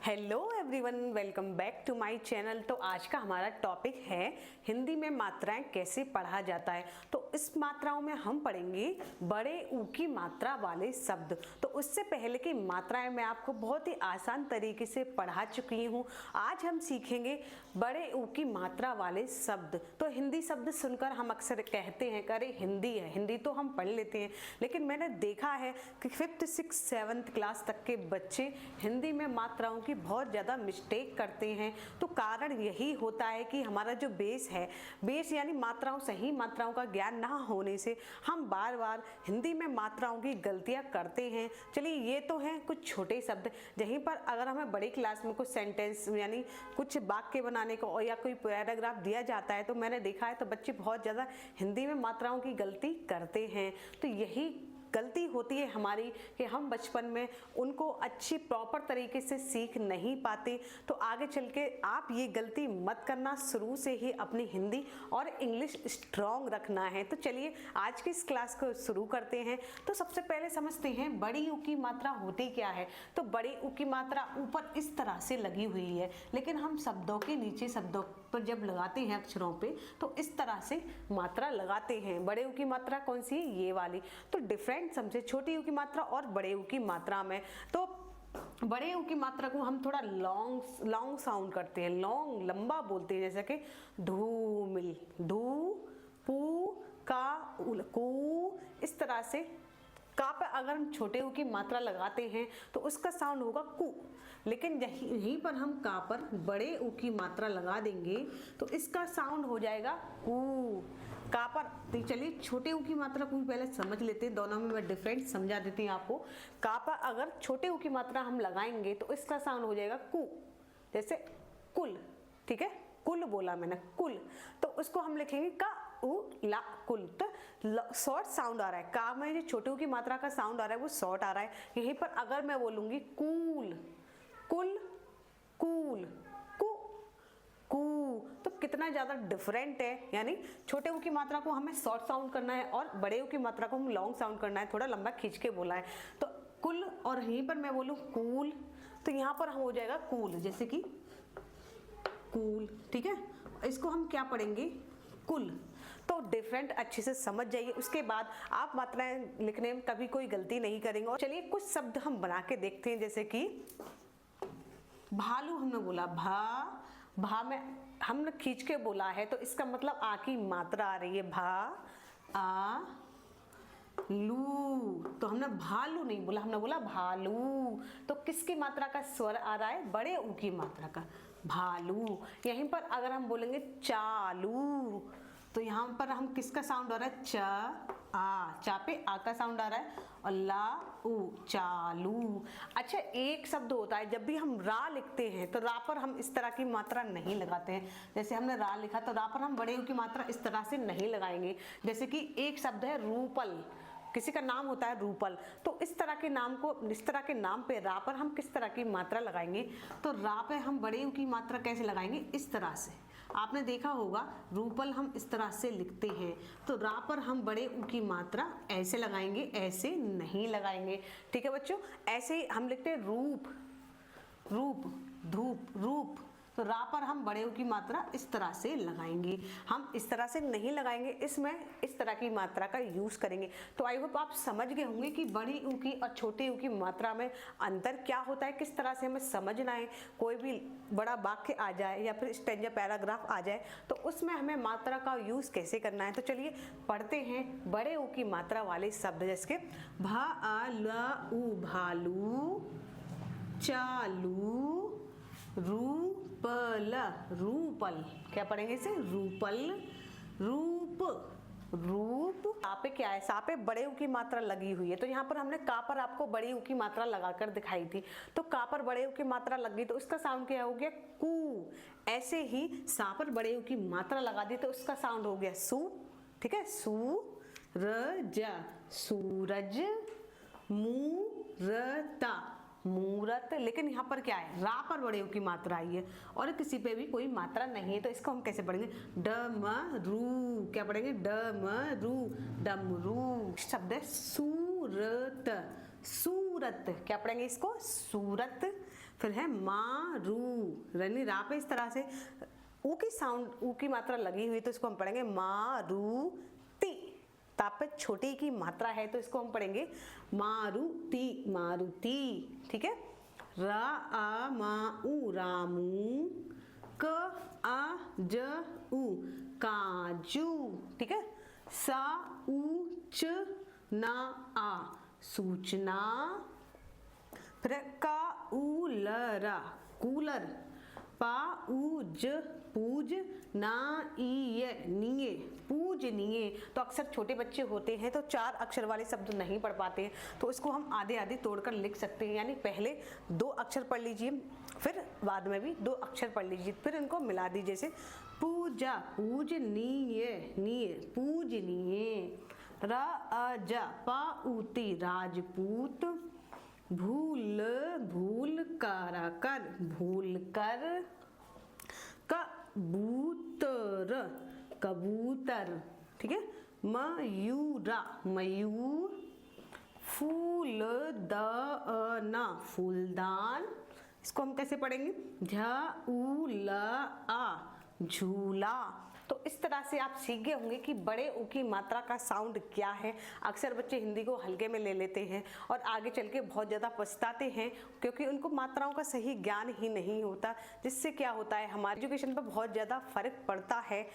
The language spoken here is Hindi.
Hello everyone, welcome back to my channel. तो आज का हमारा टॉपिक है हिंदी में मात्राएं कैसे पढ़ा जाता है। तो इस मात्राओं में हम पढ़ेंगे बड़े ऊ की मात्रा वाले शब्द। तो उससे पहले की मात्राएं मैं आपको बहुत ही आसान तरीके से पढ़ा चुकी हूँ। आज हम सीखेंगे बड़े ऊ की मात्रा वाले शब्द। तो हिंदी शब्द सुनकर हम अक्सर कहते हैं अरे हिंदी है, हिंदी तो हम पढ़ लेते हैं, लेकिन मैंने देखा है कि 5th 6th 7th क्लास तक के बच्चे हिंदी में मात्राओं की बहुत ज़्यादा मिस्टेक करते हैं। तो कारण यही होता है कि हमारा जो बेस है, बेस यानी मात्राओं, सही मात्राओं का ज्ञान ना होने से हम बार बार हिंदी में मात्राओं की गलतियां करते हैं। चलिए, ये तो हैं कुछ छोटे शब्द। यहीं पर अगर हमें बड़ी क्लास में कुछ सेंटेंस यानी कुछ वाक्य बनाने को या कोई पैराग्राफ दिया जाता है तो मैंने देखा है तो बच्चे बहुत ज़्यादा हिंदी में मात्राओं की गलती करते हैं। तो यही गलती होती है हमारी कि हम बचपन में उनको अच्छी प्रॉपर तरीके से सीख नहीं पाते। तो आगे चल के आप ये गलती मत करना, शुरू से ही अपनी हिंदी और इंग्लिश स्ट्रॉन्ग रखना है। तो चलिए आज की इस क्लास को शुरू करते हैं। तो सबसे पहले समझते हैं बड़ी ऊ की मात्रा होती क्या है। तो बड़ी ऊ की मात्रा ऊपर इस तरह से लगी हुई है, लेकिन हम शब्दों के नीचे शब्दों पर जब लगाते हैं अक्षरों पे तो इस तरह से मात्रा लगाते हैं। बड़े ऊ की मात्रा कौन सी है? ये वाली। तो डिफरेंट समझे छोटी ऊ की मात्रा और बड़े ऊ की मात्रा में। तो बड़े ऊ की मात्रा को हम थोड़ा लॉन्ग साउंड करते हैं, लॉन्ग लंबा बोलते हैं, जैसे कि धूमिल, धू पू का उल कू। इस तरह से का पर अगर हम छोटे ऊ की मात्रा लगाते हैं तो उसका साउंड होगा कु, लेकिन यहीं पर हम का पर बड़े ऊ की मात्रा लगा देंगे तो इसका साउंड हो जाएगा कू, का पर। तो चलिए छोटे ऊ की मात्रा को पहले समझ लेते हैं, दोनों में मैं डिफरेंट समझा देती हूँ आपको। का पर अगर छोटे ऊ की मात्रा हम लगाएंगे तो इसका साउंड हो जाएगा कु, जैसे कुल, ठीक है, कुल बोला मैंने, कुल। तो उसको हम लिखेंगे का उ ला कुल। तो शॉर्ट साउंड आ रहा है, का में जो छोटे ऊ की मात्रा का साउंड आ रहा है वो शॉर्ट आ रहा है। यहीं पर अगर मैं बोलूंगी कूल, कुल, कूल, कु, कू, तो कितना ज्यादा डिफरेंट है। यानी छोटे ऊ की मात्रा को हमें शॉर्ट साउंड करना है और बड़े ऊ की मात्रा को हम लॉन्ग साउंड करना है, थोड़ा लंबा खींच के बोला है। तो कुल और यहीं पर मैं बोलूं कूल तो यहाँ पर हो जाएगा कूल, जैसे कि कूल, ठीक है। इसको हम क्या पढ़ेंगे? कुल। तो डिफरेंट अच्छे से समझ जाइए, उसके बाद आप मात्राएं लिखने में कभी कोई गलती नहीं करेंगे। और चलिए कुछ शब्द हम बना के देखते हैं, जैसे कि भालू हमने बोला, भा में हमने खींच के बोला है तो इसका मतलब आ की मात्रा आ रही है, भा आ लू। तो हमने भालू नहीं बोला, हमने बोला भालू। तो किसकी मात्रा का स्वर आ रहा है? बड़े ऊ की मात्रा का, भालू। यहीं पर अगर हम बोलेंगे चालू तो यहाँ पर हम किसका साउंड आ रहा है? च आ, चा पे आ का साउंड आ रहा है और ला ऊ, चालू। अच्छा, एक शब्द होता है जब भी हम रा लिखते हैं तो रा पर हम इस तरह की मात्रा नहीं लगाते हैं। जैसे हमने रा लिखा तो रा पर हम बड़े ऊ की मात्रा इस तरह से नहीं लगाएंगे। जैसे कि एक शब्द है रूपल, किसी का नाम होता है रूपल, तो इस तरह के नाम को, इस तरह के नाम पे रा पर हम किस तरह की मात्रा लगाएंगे? तो रा पे हम बड़े ऊ की मात्रा कैसे लगाएंगे? इस तरह से। आपने देखा होगा रूपल हम इस तरह से लिखते हैं, तो रा पर हम बड़े ऊ की मात्रा ऐसे लगाएंगे, ऐसे नहीं लगाएंगे, ठीक है बच्चों। ऐसे ही हम लिखते हैं रूप, रूप, धूप, रूप। तो रा पर हम बड़े ऊ की मात्रा इस तरह से लगाएंगे, हम इस तरह से नहीं लगाएंगे, इसमें इस तरह की मात्रा का यूज करेंगे। तो आई होप आप समझ गए होंगे कि बड़ी ऊ की और छोटे ऊ की मात्रा में अंतर क्या होता है, किस तरह से हमें समझना है। कोई भी बड़ा वाक्य आ जाए या फिर स्टेंजा पैराग्राफ आ जाए तो उसमें हमें मात्रा का यूज कैसे करना है। तो चलिए पढ़ते हैं बड़े ऊ की मात्रा वाले शब्द, जैसे भा आ ला ऊ, भालू, चालू, रूपल, रूपल। क्या पढ़ेंगे इसे? रूपल, रूप, रूप। सा पे क्या है? सा पे बड़े ऊ की मात्रा लगी हुई है, तो यहाँ पर हमने का पर आपको बड़ी ऊ की मात्रा लगाकर दिखाई थी। तो का पर बड़े ऊ की मात्रा लग गई तो उसका साउंड क्या हो गया? कू। ऐसे ही सा पर बड़े ऊ की मात्रा लगा दी तो उसका साउंड हो गया सू, ठीक है, सू र ज, सूरज, मूरता, मूरत। लेकिन यहाँ पर क्या है? रा पर बड़े ऊ की मात्रा आई है और किसी पे भी कोई मात्रा नहीं है, तो इसको हम कैसे पढ़ेंगे? डमरू। क्या पढ़ेंगे? डमरू, डमरू। शब्द है सूरत, सूरत। क्या पढ़ेंगे इसको? सूरत। फिर है मारू, रनी रा पे इस तरह से ऊ की साउंड, ऊ की मात्रा लगी हुई तो इसको हम पढ़ेंगे मारुति। ताप पे छोटी की मात्रा है तो इसको हम पढ़ेंगे मारुति, मारुति। ठीक है। र आ मा ऊ रामू, क आ ज ऊ काजू। ठीक है। सा ऊ च ना आ सूचना। फिर का ऊ ल रा कूलर, पा ऊ ज पूज, ना ई ये नीये पूजनीय। तो अक्सर छोटे बच्चे होते हैं तो 4 अक्षर वाले शब्द नहीं पढ़ पाते हैं, तो इसको हम आधे आधे तोड़कर लिख सकते हैं। यानी पहले 2 अक्षर पढ़ लीजिए, फिर बाद में भी 2 अक्षर पढ़ लीजिए, फिर इनको मिला दीजिए। जैसे पूजा, पूजनीय, नीय पूजनीय। रा अ जा पाऊती, राजपूत। भूल, भूल कारा कर, भूल कर। कबूतर, कबूतर। ठीक है। मयूरा, मयूर। फूलदाना, फूलदान। इसको हम कैसे पढ़ेंगे? झूला, झूला। तो इस तरह से आप सीख गए होंगे कि बड़े ऊ की मात्रा का साउंड क्या है। अक्सर बच्चे हिंदी को हल्के में ले लेते हैं और आगे चल के बहुत ज़्यादा पछताते हैं, क्योंकि उनको मात्राओं का सही ज्ञान ही नहीं होता, जिससे क्या होता है हमारे एजुकेशन पर बहुत ज़्यादा फर्क पड़ता है।